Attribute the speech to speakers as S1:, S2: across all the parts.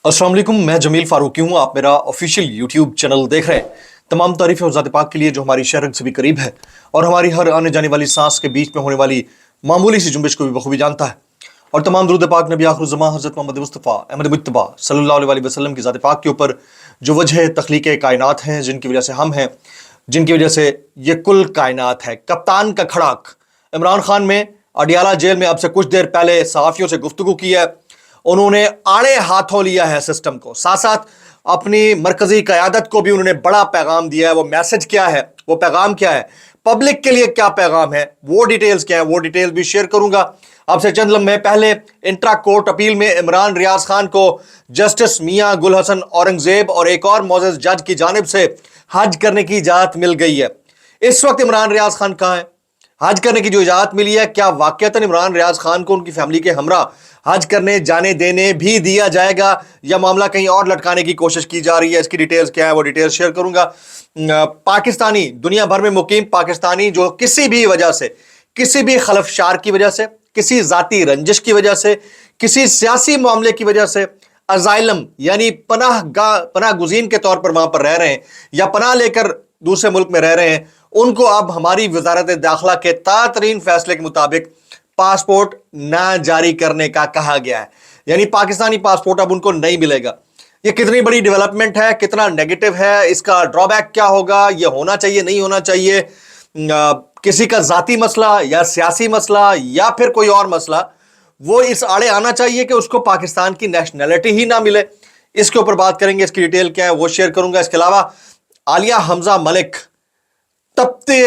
S1: अस्सलाम वालेकुम, मैं जमील फारूकी हूँ। आप मेरा ऑफिशियल यूट्यूब चैनल देख रहे हैं। तमाम तारीफ़ ज़ात पाक के लिए जो हमारी शहरत से भी करीब है और हमारी हर आने जाने वाली सांस के बीच में होने वाली मामूली सी जुम्बिश को भी बखूबी जानता है। और तमाम दुरूद पाक नबी आखिर ज़मां हज़रत मोहम्मद मुस्तफ़ा अहमद मुज्तबा सल्लल्लाहु अलैहि वसल्लम की ज़ात पाक के ऊपर जो वजह तख्लीक कायनात हैं, जिनकी वजह से हम हैं, जिनकी वजह से ये कुल कायनात है। कप्तान का खड़ाक इमरान खान में अडियाला जेल में अब से कुछ देर पहले सहाफ़ियों से गुफ्तगू की है। उन्होंने आड़े हाथों लिया है सिस्टम को, साथ साथ अपनी मरकजी क़यादत को भी उन्होंने बड़ा पैगाम दिया है। वो मैसेज क्या है, वो पैगाम क्या है, पब्लिक के लिए क्या पैगाम है, वो डिटेल्स क्या है, वो डिटेल्स भी शेयर करूंगा आपसे। चंद लम्हे पहले इंट्रा कोर्ट अपील में इमरान रियाज खान को जस्टिस मियां गुल हसन औरंगजेब और एक और मोअज़्ज़ज़ जज की जानिब से हज करने की इजाज़त मिल गई है। इस वक्त इमरान रियाज खान कहाँ है? हज करने की जो इजाज़त मिली है, क्या वाकईतन इमरान रियाज खान को उनकी फैमिली के हमरा हज करने जाने देने भी दिया जाएगा या मामला कहीं और लटकाने की कोशिश की जा रही है? इसकी डिटेल्स क्या है, वो डिटेल्स शेयर करूंगा। पाकिस्तानी, दुनिया भर में मुकीम पाकिस्तानी जो किसी भी वजह से, किसी भी खलफशार की वजह से, किसी जाती रंजिश की वजह से, किसी सियासी मामले की वजह से अजाइलम यानी पनाह गुज़ीन के तौर पर वहां पर रह रहे हैं या पनाह लेकर दूसरे मुल्क में रह रहे हैं, उनको अब हमारी वजारत दाखिला के ताज़ा फैसले के मुताबिक पासपोर्ट ना जारी करने का कहा गया है। यानी पाकिस्तानी पासपोर्ट अब उनको नहीं मिलेगा। ये कितनी बड़ी डेवलपमेंट है, कितना नेगेटिव है, इसका ड्रॉबैक क्या होगा, ये होना चाहिए नहीं होना चाहिए, किसी का जाती मसला या सियासी मसला या फिर कोई और मसला, वो इस आड़े आना चाहिए कि उसको पाकिस्तान की नेशनैलिटी ही ना मिले। इसके ऊपर बात करेंगे, इसकी डिटेल क्या है वो शेयर करूंगा। इसके अलावा आलिया हमजा मलिक तपते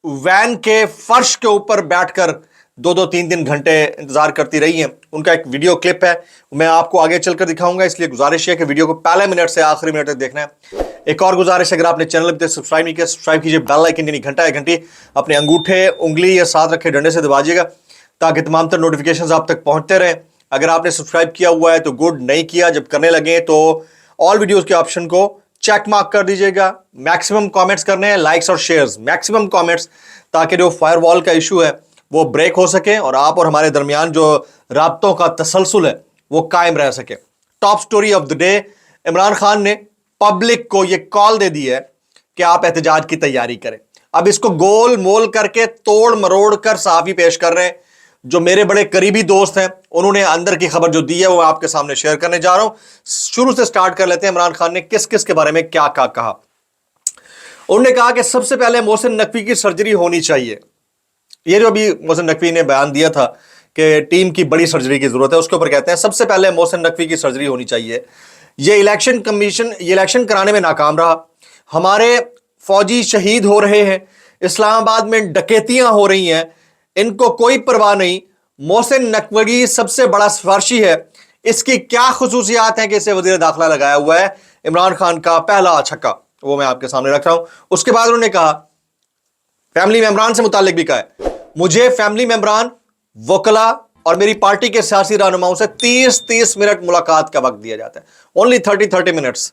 S1: वैन के फर्श के ऊपर बैठकर 2-3 घंटे इंतजार करती रही हैं। उनका एक वीडियो क्लिप है, मैं आपको आगे चलकर दिखाऊंगा, इसलिए गुजारिश है कि वीडियो को पहले मिनट से आखिरी मिनट तक देखना है। एक और गुजारिश, अगर आपने चैनल पर सब्सक्राइब नहीं किया, सब्सक्राइब कीजिए, बेल आइकन यानी घंटा या घंटी अपने अंगूठे उंगली या साथ रखे डंडे से दबाइएगा ताकि तमाम तर नोटिफिकेशन आप तक पहुंचते रहें। अगर आपने सब्सक्राइब किया हुआ है तो गुड, नहीं किया जब करने लगे तो ऑल वीडियोज के ऑप्शन को चेक मार्क कर दीजिएगा। मैक्सिमम कमेंट्स करने हैं, लाइक्स और शेयर्स, मैक्सिमम कमेंट्स, ताकि जो फायरवॉल का इशू है वो ब्रेक हो सके और आप और हमारे दरमियान जो राब्तों का तसलसल है वो कायम रह सके। Top story of the day, Imran Khan ने पब्लिक को ये कॉल दे दी है कि आप एहतजाज की तैयारी करें। अब इसको गोल मोल करके तोड़ मरोड़ कर सहाफी पेश कर रहे हैं। जो मेरे बड़े करीबी दोस्त हैं उन्होंने अंदर की खबर जो दी है वो आपके सामने शेयर करने जा रहा हूं। शुरू से स्टार्ट कर लेते हैं, इमरान खान ने किस किस के बारे में क्या कहा। उन्होंने कहा कि सबसे पहले मोहसिन नकवी की सर्जरी होनी चाहिए। ये जो अभी मोहसिन नकवी ने बयान दिया था कि टीम की बड़ी सर्जरी की जरूरत है, उसके ऊपर कहते हैं सबसे पहले मोहसिन नकवी की सर्जरी होनी चाहिए। ये इलेक्शन कमीशन ये इलेक्शन कराने में नाकाम रहा, हमारे फौजी शहीद हो रहे हैं, इस्लामाबाद में डकैतियां हो रही हैं, इनको कोई परवाह नहीं। मोहसिन नकवी सबसे बड़ा सिफारशी है, इसकी क्या खुसूसियात हैं कि इसे वजीर दाखिला लगाया हुआ है। इमरान खान का पहला छक्का वो मैं आपके सामने रख रहा हूं। उसके बाद उन्होंने कहा, फैमिली मेंबरान से मुतालिक भी कहा है, मुझे फैमिली मेंबरान, वकला और मेरी पार्टी के सियासी रहनुमाओं से 30-30 मिनट मुलाकात का वक्त दिया जाता है। Only 30 minutes.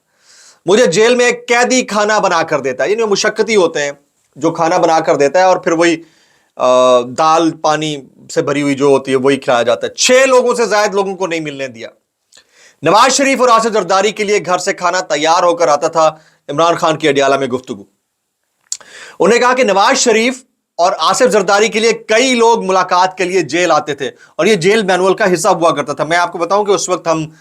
S1: मुझे जेल में एक कैदी खाना बनाकर देता है, यानी मुशक्कती होते हैं जो खाना बनाकर देता है और फिर वही दाल पानी से भरी हुई जो होती है वही खिलाया जाता है। 6 लोगों से ज्यादा लोगों को नहीं मिलने दिया। नवाज शरीफ और आसिफ जरदारी के लिए घर से खाना तैयार होकर आता था। इमरान खान की अडियाला में गुफ्तगू, उन्हें कहा कि नवाज शरीफ और आसिफ जरदारी के लिए कई लोग मुलाकात के लिए जेल आते थे और ये जेल मैनुअल का हिस्सा हुआ करता था। मैं आपको बताऊं कि उस वक्त हम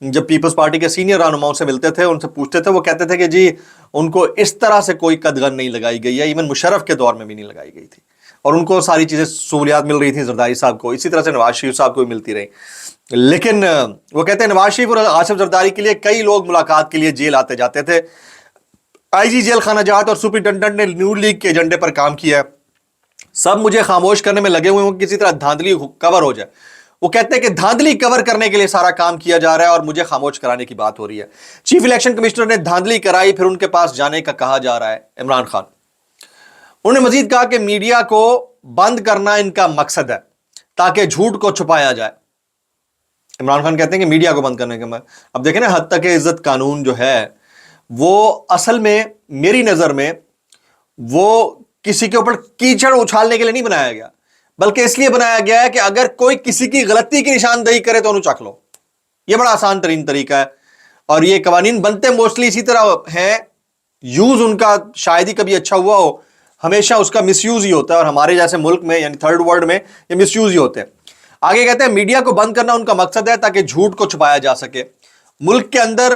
S1: जब पीपल्स पार्टी के सीनियर रहनुमाओं से मिलते थे, उनसे पूछते थे, वो कहते थे कि जी उनको इस तरह से कोई कदगन नहीं लगाई गई है, इवन मुशर्रफ के दौर में भी नहीं लगाई गई थी और उनको सारी चीजें सहूलियात मिल रही थी जरदारी साहब को, इसी तरह से नवाज शरीफ साहब को भी मिलती रही। लेकिन वो कहते हैं नवाज शरीफ और आसिफ जरदारी के लिए कई लोग मुलाकात के लिए जेल आते जाते थे। आईजी जेल खाना जात और सुपरिटेंडेंट ने न्यू लीग के एजेंडे पर काम किया है, सब मुझे खामोश करने में लगे हुए हैं, किसी तरह धांधली कवर हो जाए। वो कहते हैं कि धांधली कवर करने के लिए सारा काम किया जा रहा है और मुझे खामोश कराने की बात हो रही है। चीफ इलेक्शन कमिश्नर ने धांधली कराई, फिर उनके पास जाने का कहा जा रहा है। इमरान खान उन्होंने मजीद कहा कि मीडिया को बंद करना इनका मकसद है ताकि झूठ को छुपाया जाए। इमरान खान कहते हैं कि मीडिया को बंद करने का, अब देखें ना, हद तक इज्जत कानून जो है वो असल में मेरी नजर में वो किसी के ऊपर कीचड़ उछालने के लिए नहीं बनाया गया, बल्कि इसलिए बनाया गया है कि अगर कोई किसी की गलती की निशानदेही करे तो उन्हें चख लो। यह बड़ा आसान तरीन तरीका है اور یہ قوانین بنتے موسٹلی اسی طرح ہیں, یوز ان کا شاید ہی کبھی اچھا ہوا ہو, ہمیشہ اس کا مس یوز ہی ہوتا ہے, اور ہمارے جیسے ملک میں یعنی تھرڈ ورلڈ میں یہ مس یوز ہی ہوتے ہیں. آگے کہتے ہیں میڈیا کو بند کرنا ان کا مقصد ہے تاکہ جھوٹ کو چھپایا جا سکے. ملک کے اندر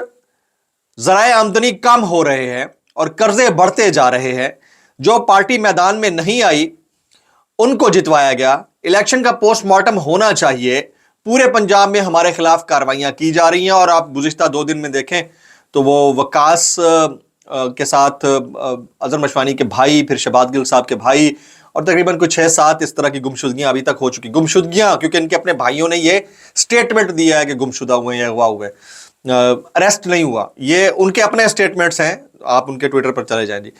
S1: ذرائع آمدنی کم ہو رہے ہیں اور قرضے بڑھتے جا رہے ہیں. جو پارٹی میدان میں نہیں آئی ان کو جتوایا گیا. الیکشن کا پوسٹ مارٹم ہونا چاہیے. پورے پنجاب میں ہمارے خلاف کاروائیاں کی جا رہی ہیں, اور آپ گزشتہ 2 دن میں دیکھیں تو وہ وقاص کے ساتھ اظہر مشوانی کے بھائی, پھر شہباز گل صاحب کے بھائی, اور تقریباً کوئی 6-7 اس طرح کی گمشدگیاں ابھی تک ہو چکی. گمشدگیاں کیونکہ ان کے اپنے بھائیوں نے یہ سٹیٹمنٹ دیا ہے کہ گمشدہ ہوئے ہیں یا اغوا ہوئے, اریسٹ نہیں ہوا. یہ ان کے اپنے سٹیٹمنٹس ہیں, آپ ان کے ٹویٹر پر چلے جائیں. جی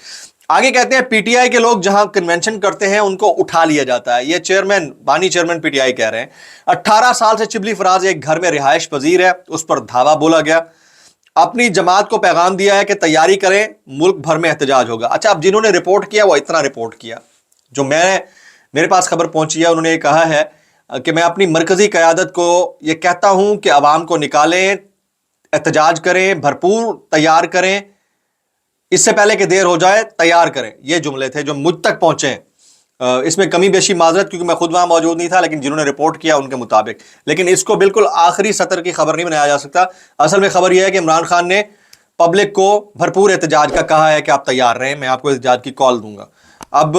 S1: آگے کہتے ہیں پی ٹی آئی کے لوگ جہاں کنونشن کرتے ہیں ان کو اٹھا لیا جاتا ہے. یہ چیئرمین, بانی چیئرمین پی ٹی آئی کہہ رہے ہیں. 18 سال سے شبلی فراز ایک گھر میں رہائش پذیر ہے, اس پر دھاوا بولا گیا. اپنی جماعت کو پیغام دیا ہے کہ تیاری کریں, ملک بھر میں احتجاج ہوگا. اچھا, اب جنہوں نے رپورٹ کیا وہ اتنا رپورٹ کیا, جو میرے پاس خبر پہنچی ہے, انہوں نے یہ کہا ہے کہ میں اپنی مرکزی قیادت کو یہ کہتا ہوں کہ عوام کو نکالیں, احتجاج کریں, بھرپور تیار کریں, اس سے پہلے کہ دیر ہو جائے تیار کریں. یہ جملے تھے جو مجھ تک پہنچے ہیں. اس میں کمی بیشی معذرت کیونکہ میں خود وہاں موجود نہیں تھا, لیکن جنہوں نے رپورٹ کیا ان کے مطابق. لیکن اس کو بالکل آخری سطر کی خبر نہیں بنایا جا سکتا. اصل میں خبر یہ ہے کہ عمران خان نے پبلک کو بھرپور احتجاج کا کہا ہے کہ آپ تیار رہیں, میں آپ کو احتجاج کی کال دوں گا. اب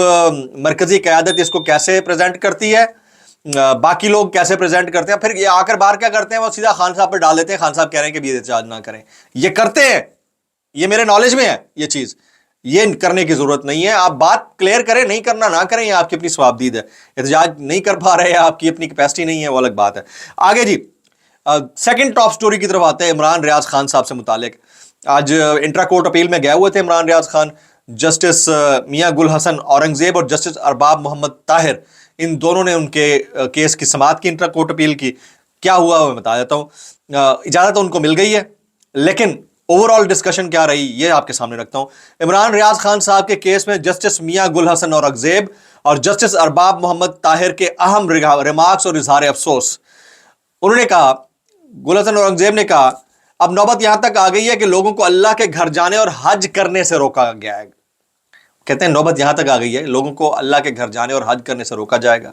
S1: مرکزی قیادت اس کو کیسے پریزنٹ کرتی ہے, باقی لوگ کیسے پریزنٹ کرتے ہیں, پھر یہ آ کر بار کیا کرتے ہیں, وہ سیدھا خان صاحب پر ڈال دیتے ہیں. خان صاحب کہہ رہے ہیں کہ بھی احتجاج نہ کریں. یہ کرتے ہیں, یہ میرے نالج میں ہے یہ چیز, یہ کرنے کی ضرورت نہیں ہے. آپ بات کلیئر کریں, نہیں کرنا نہ کریں, یہ آپ کی اپنی ثوابدید ہے. احتجاج نہیں کر پا رہے ہیں, آپ کی اپنی کیپیسٹی نہیں ہے, وہ الگ بات ہے. آگے جی سیکنڈ ٹاپ سٹوری کی طرف آتے ہیں, عمران ریاض خان صاحب سے متعلق. آج انٹرا کورٹ اپیل میں گئے ہوئے تھے عمران ریاض خان. جسٹس میاں گل حسن اورنگزیب اور جسٹس ارباب محمد طاہر, ان دونوں نے ان کے کیس کی سماعت کی انٹرا کورٹ اپیل کی. کیا ہوا میں بتا دیتا ہوں. اجازت ان کو مل گئی ہے, لیکن اوور آل ڈسکشن کیا رہی یہ آپ کے سامنے رکھتا ہوں. عمران ریاض خان صاحب کے کیس میں جسٹس میاں گل حسن اورنگزیب اور جسٹس ارباب محمد طاہر کے اہم ریمارکس اور اظہار افسوس. انہوں نے کہا, گل حسن اورنگزیب نے کہا, اب نوبت یہاں تک آ گئی ہے کہ لوگوں کو اللہ کے گھر جانے اور حج کرنے سے روکا گیا ہے. کہتے ہیں نوبت یہاں تک آ گئی ہے, لوگوں کو اللہ کے گھر جانے اور حج کرنے سے روکا جائے گا.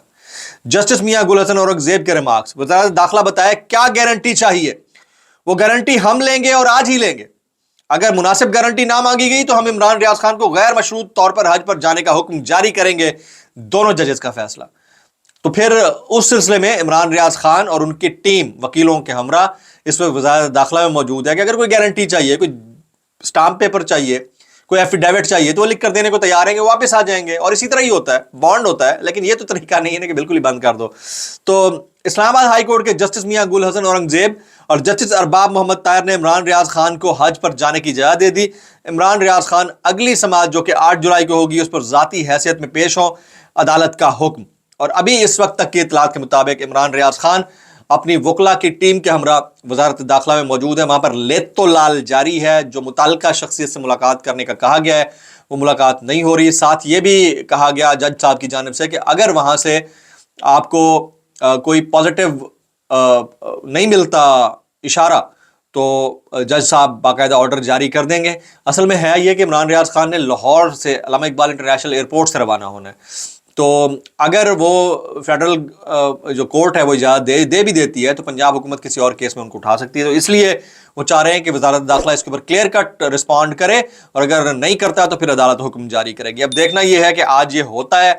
S1: جسٹس میاں گل حسن اورنگزیب کے ریمارکس. وزارت داخلہ بتائے کیا گارنٹی چاہیے, وہ گارنٹی ہم لیں گے اور آج ہی لیں گے. اگر مناسب گارنٹی نہ مانگی گئی تو ہم عمران ریاض خان کو غیر مشروط طور پر حج پر جانے کا حکم جاری کریں گے. دونوں ججز کا فیصلہ. تو پھر اس سلسلے میں عمران ریاض خان اور ان کی ٹیم وکیلوں کے ہمراہ اس وقت وزارت داخلہ میں موجود ہے کہ اگر کوئی گارنٹی چاہیے, کوئی سٹامپ پیپر چاہیے, کوئی ایفیڈیوٹ چاہیے, تو وہ لکھ کر دینے کو تیار ہیں کہ واپس آ جائیں گے. اور اسی طرح ہی ہوتا ہے, بانڈ ہوتا ہے. لیکن یہ تو طریقہ نہیں ہے کہ بالکل ہی بند کر دو. تو اسلام آباد ہائی کورٹ کے جسٹس میاں گل حسن اورنگزیب اور جسٹس ارباب محمد طاہر نے عمران ریاض خان کو حج پر جانے کی اجازت دے دی. عمران ریاض خان اگلی سماعت جو کہ 8 جولائی کو ہوگی اس پر ذاتی حیثیت میں پیش ہوں, عدالت کا حکم. اور ابھی اس وقت تک کی اطلاعات کے مطابق عمران ریاض خان اپنی وکلا کی ٹیم کے ہمراہ وزارت داخلہ میں موجود ہے. وہاں پر لیت و لال جاری ہے. جو متعلقہ شخصیت سے ملاقات کرنے کا کہا گیا ہے وہ ملاقات نہیں ہو رہی. ساتھ یہ بھی کہا گیا جج صاحب کی جانب سے کہ اگر وہاں سے آپ کو کوئی پازیٹیو نہیں ملتا اشارہ تو جج صاحب باقاعدہ آرڈر جاری کر دیں گے. اصل میں ہے یہ کہ عمران ریاض خان نے لاہور سے علامہ اقبال انٹرنیشنل ایئرپورٹ سے روانہ ہونا ہے. تو اگر وہ فیڈرل جو کورٹ ہے وہ اجازت دے بھی دیتی ہے تو پنجاب حکومت کسی اور کیس میں ان کو اٹھا سکتی ہے. تو اس لیے وہ چاہ رہے ہیں کہ وزارت داخلہ اس کے اوپر کلیئر کٹ رسپونڈ کرے, اور اگر نہیں کرتا تو پھر عدالت حکم جاری کرے گی. اب دیکھنا یہ ہے کہ آج یہ ہوتا ہے,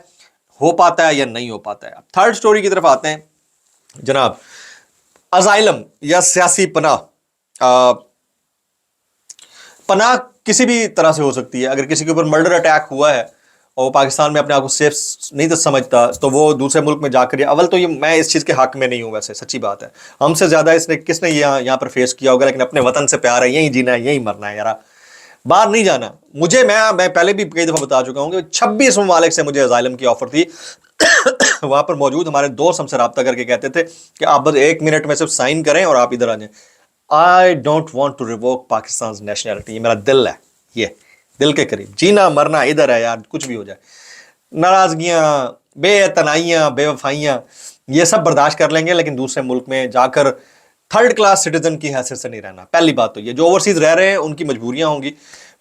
S1: ہو پاتا ہے یا نہیں ہو پاتا ہے. اب تھرڈ سٹوری کی طرف آتے ہیں جناب. ازائلم یا سیاسی پناہ. پناہ کسی بھی طرح سے ہو سکتی ہے. اگر کسی کے اوپر مرڈر اٹیک ہوا ہے اور وہ پاکستان میں اپنے آپ کو سیف نہیں تو سمجھتا تو وہ دوسرے ملک میں جا کر, اول تو یہ میں اس چیز کے حق میں نہیں ہوں, ویسے سچی بات ہے. ہم سے زیادہ کس نے یہاں پر فیس کیا ہوگا, لیکن اپنے وطن سے پیار ہے, یہیں جینا ہے, یہیں مرنا ہے یار, باہر نہیں جانا. مجھے میں پہلے بھی کئی دفعہ بتا چکا ہوں کہ 26 ممالک سے مجھے ازائلم کی آفر تھی. وہاں پر موجود ہمارے دوست ہم سے رابطہ کر کے کہتے تھے کہ آپ بس 1 منٹ میں صرف سائن کریں اور آپ ادھر آ جائیں. I don't want to revoke Pakistan nationality. یہ میرا دل ہے, یہ دل کے قریب, جینا مرنا ادھر ہے یار, کچھ بھی ہو جائے. ناراضگیاں, بے اعتنائیاں, بے وفائیاں, یہ سب برداشت کر لیں گے, لیکن دوسرے ملک میں جا کر थर्ड क्लास सिटीजन की हैसियत से नहीं रहना। पहली बात तो ये, जो ओवरसीज रह रहे हैं उनकी मजबूरियां होंगी,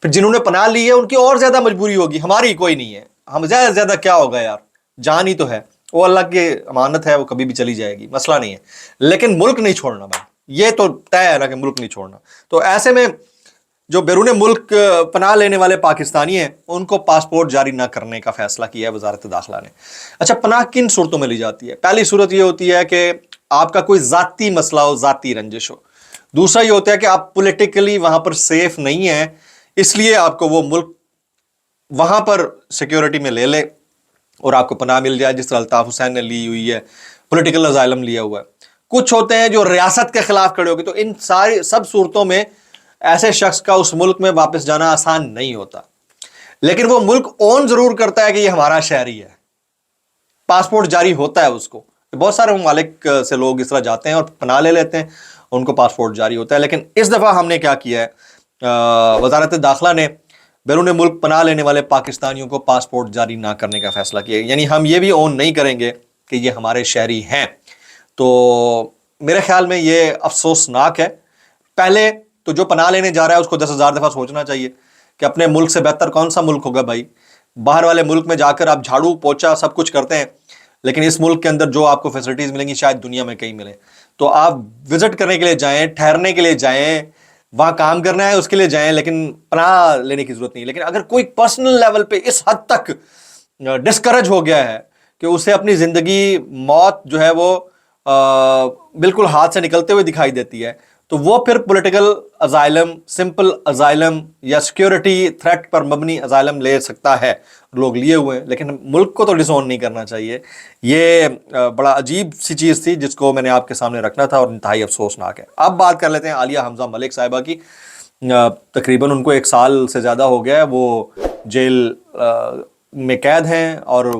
S1: फिर जिन्होंने पनाह ली है उनकी और ज्यादा मजबूरी होगी, हमारी कोई नहीं है। हम ज्यादा से ज्यादा क्या होगा यार, जान ही तो है, वो अल्लाह की अमानत है, वो कभी भी चली जाएगी, मसला नहीं है। लेकिन मुल्क नहीं छोड़ना भाई, ये तो तय है ना कि मुल्क नहीं छोड़ना। तो ऐसे में जो बैरून मुल्क पनाह लेने वाले पाकिस्तानी हैं उनको पासपोर्ट जारी ना करने का फैसला किया है वजारत दाखिला ने। अच्छा, पनाह किन सूरतों में ली जाती है? पहली सूरत ये होती है कि आपका कोई जाती मसला हो, जाती रंजिश हो। दूसरा ये होता है कि आप पॉलिटिकली वहां पर सेफ नहीं है, इसलिए आपको वो मुल्क वहां पर सिक्योरिटी में ले ले और आपको पनाह मिल जाए, जिस तरह अल्ताफ हुसैन ने ली हुई है, पॉलिटिकल अजाइलम लिया हुआ है। कुछ होते हैं जो रियासत के खिलाफ खड़े होगी, तो इन सारी सब सूरतों में ऐसे शख्स का उस मुल्क में वापस जाना आसान नहीं होता। लेकिन वो मुल्क ओन जरूर करता है कि ये हमारा शहरी है, पासपोर्ट जारी होता है उसको। बहुत सारे ममालिक से लोग इस तरह जाते हैं और पनाह ले लेते हैं, उनको पासपोर्ट जारी होता है। लेकिन इस दफ़ा हमने क्या किया है, वजारत दाखिला ने बैरून मुल्क पनाह लेने वाले पाकिस्तानियों को पासपोर्ट जारी ना करने का फैसला किया। यानी हम ये भी ओन नहीं करेंगे कि ये हमारे शहरी हैं। तो मेरे ख्याल में ये अफसोसनाक है। पहले तो जो पनाह लेने जा रहा है उसको 10,000 दफ़ा सोचना चाहिए कि अपने मुल्क से बेहतर कौन सा मुल्क होगा भाई। बाहर वाले मुल्क में जाकर आप झाड़ू पोछा सब कुछ करते हैं, लेकिन इस मुल्क के अंदर जो आपको फैसिलिटीज़ मिलेंगी शायद दुनिया में कहीं मिले। तो आप विजिट करने के लिए जाएं, ठहरने के लिए जाएं, वहाँ काम करना है उसके लिए जाएं, लेकिन पनाह लेने की ज़रूरत नहीं। लेकिन अगर कोई पर्सनल लेवल पे इस हद तक डिस्करेज हो गया है कि उसे अपनी ज़िंदगी मौत जो है वो बिल्कुल हाथ से निकलते हुए दिखाई देती है, तो वो फिर पॉलिटिकल अजाइलम, सिंपल अजाइलम या सिक्योरिटी थ्रेट पर मबनी अजाइलम ले सकता है। लोग लिए हुए हैं, लेकिन मुल्क को तो डिसोन नहीं करना चाहिए। ये बड़ा अजीब सी चीज़ थी जिसको मैंने आपके सामने रखना था और इंतहाई अफसोसनाक है। अब बात कर लेते हैं आलिया हमजा मलिक साहिबा की। तकरीबन उनको 1 साल से ज़्यादा हो गया है, वो जेल में कैद हैं और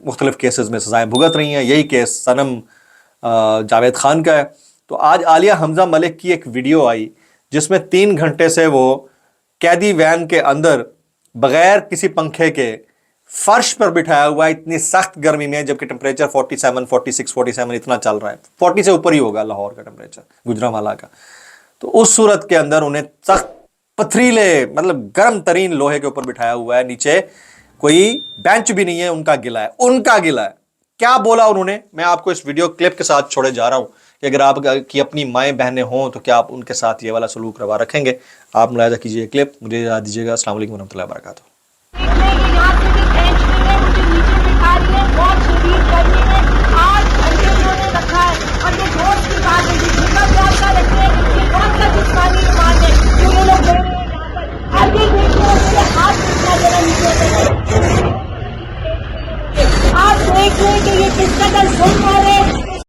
S1: मुख्तलिफ केसेस में सज़ाएँ भुगत रही हैं। यही केस सनम जावेद खान का है। तो आज आलिया हमजा मलिक की एक वीडियो आई जिसमें 3 घंटे से वो कैदी वैन के अंदर बगैर किसी पंखे के फर्श पर बिठाया हुआ है, इतनी सख्त गर्मी में, जबकि टेम्परेचर 47, 46, 47 इतना चल रहा है। 40 से ऊपर ही होगा लाहौर का टेम्परेचर, गुजरांवाला का। तो उस सूरत के अंदर उन्हें सख्त पथरीले मतलब गर्म तरीन लोहे के ऊपर बिठाया हुआ है, नीचे कोई बेंच भी नहीं है, उनका गिला है। क्या बोला उन्होंने, मैं आपको इस वीडियो क्लिप के साथ छोड़े जा रहा हूं कि अगर आप की अपनी माएँ बहनें हों तो क्या आप उनके साथ ये वाला सलूक रवा रखेंगे। आप मुलाहिजा कीजिए क्लिप, मुझे याद दीजिएगा। अस्सलाम वालेकुम वरहमतुल्लाहि वबरकातुहू।
S2: आप देख रहे हैं कि ये किस कदर जुल्म हो रहे